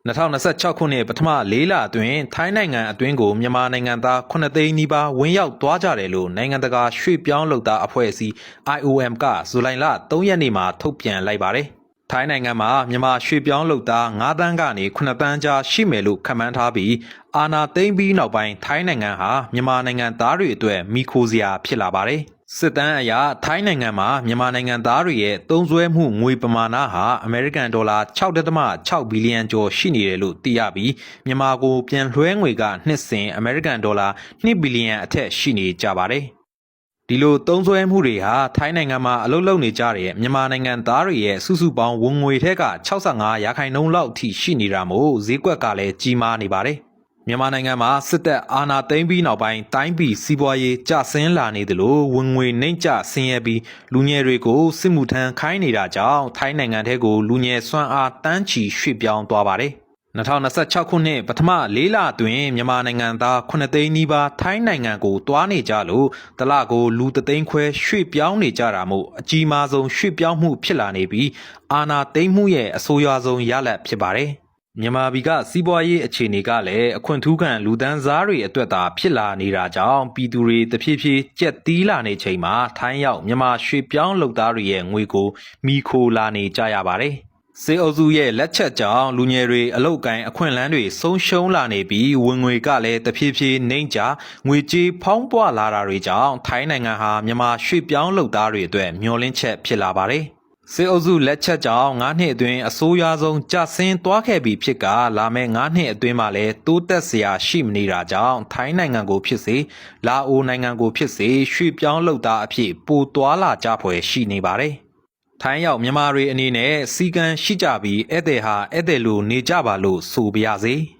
2026 ခုနှစ်ပထမ၄လအတွင်းထိုင်းနိုင်ငံအတွင်းကိုမြန်မာနိုင်ငံသား9သိန်းနီးပါးဝင်ရောက်သွားကြတယ်လို့နိုင်ငံတကာရွှေ့ပြောင်းလုပ်သားအဖွဲ့အစည်း IOM ကဇူလိုင်လ3ရက်နေ့မှာထုတ်ပြန်လိုက်ပါတယ်။ထိုင်းနိုင်ငံမှာမြန်မာရွှေ့ပြောင်းလုပ်သား9တန်းကနေ9တန်းကြားရှိမယ်လို့ခန့်မှန်းထားပြီးအာဏာသိမ်းပြီးနောက်ပိုင်းထိုင်းနိုင်ငံဟာမြန်မာနိုင်ငံသားတွေအတွက်မိခိုစရာဖြစ်လာပါတယ်။စစ်တမ်းအရထိုင်းနိုင်ငံမှာမြန်မာနိုင်ငံသားတွေရဲ့သုံးစွဲမှုငွေပမာဏဟာအမေရိကန်ဒေါ်လာ 6.6 ဘီလီယံကျော်ရှိနေတယ်လို့သိရပြီးမြန်မာကိုပြန်လွှဲငွေကနှစ်စဉ်အမေရိကန်ဒေါ်လာ2ဘီလီယံအထက်ရှိနေကြပါတယ်။ဒီလိုသုံးစွဲမှုတွေဟာထိုင်းနိုင်ငံမှာအလုပ်လုပ်နေကြတဲ့မြန်မာနိုင်ငံသားတွေရဲ့စုစုပေါင်းဝင်ငွေထက်က65%လောက်အထိရှိနေတာမို့ဈေးကွက်ကလည်းကြီးမားနေပါတယ်။မြန်မာနိုင်ငံမှာစစ်တပ်အာဏာသိမ်းပြီးနောက်ပိုင်းတိုင်းပြည်စီးပွားရေးကျဆင်းလာနေသလိုဝင်ငွေနှိမ့်ကျဆင်းရဲပြီးလူငယ်တွေကိုစစ်မှုထမ်းခိုင်းနေတာကြောင့်ထိုင်းနိုင်ငံထဲကိုလူငယ်စွမ်းအားတန်းချီရွှေ့ပြောင်းသွားပါတယ်။2026ခုနှစ်ပထမ၄လအတွင်းမြန်မာနိုင်ငံသား9သိန်းနီးပါးထိုင်းနိုင်ငံကိုတွားနေကြလို့တလကိုလူ3သိန်းခွဲရွှေ့ပြောင်းနေကြတာမို့အကြီးမားဆုံးရွှေ့ပြောင်းမှုဖြစ်လာနေပြီးအာဏာသိမ်းမှုရဲ့အဆိုးရွားဆုံးရလဒ်ဖြစ်ပါတယ်။မြန်မာပြည်ကစီးပွားရေးအခြေအနေကလည်းအခွင့်ထူးခံလူဒန်းစားတွေအတွက်သာဖြစ်လာနေတာကြောင့်ပြည်သူတွေတဖြည်းဖြည်းကျက်သီးလာနေချိန်မှာထိုင်းရောက်မြန်မာရွှေ့ပြောင်းလုပ်သားတွေရဲ့ငွေကိုမိခိုလာနေကြရပါတယ်။စေအုပ်စုရဲ့လက်ချက်ကြောင့်လူငယ်တွေအလုပ်ကိုင်းအခွင့်အလမ်းတွေဆုံးရှုံးလာနေပြီးဝင်ငွေကလည်းတဖြည်းဖြည်းနှိမ့်ကျငွေကြေးဖောင်းပွလာတာတွေကြောင့်ထိုင်းနိုင်ငံဟာမြန်မာရွှေ့ပြောင်းလုပ်သားတွေအတွက်မျှော်လင့်ချက်ဖြစ်လာပါတယ်။စေအုပ်စုလက်ချက်ကြောင့်9နှစ်အတွင်းအဆိုးရွားဆုံးကျဆင်းသွားခဲ့ပြီးဖြစ်ကလာမယ့်9နှစ်အတွင်းမှာလည်းတိုးတက်စရာရှိမနေတာကြောင့်ထိုင်းနိုင်ငံကိုဖြစ်စေလာအိုနိုင်ငံကိုဖြစ်စေရွှေ့ပြောင်းလုပ်သားအဖြစ်ပိုသွားလာကြဖွယ်ရှိနေပါတယ်။ထိုင်းရောက်မြန်မာတွေအနေနဲ့စီကံရှိကြပြီးဧည့်သည်ဟာဧည့်သည်လိုနေကြပါလို့ဆိုပါရစေ။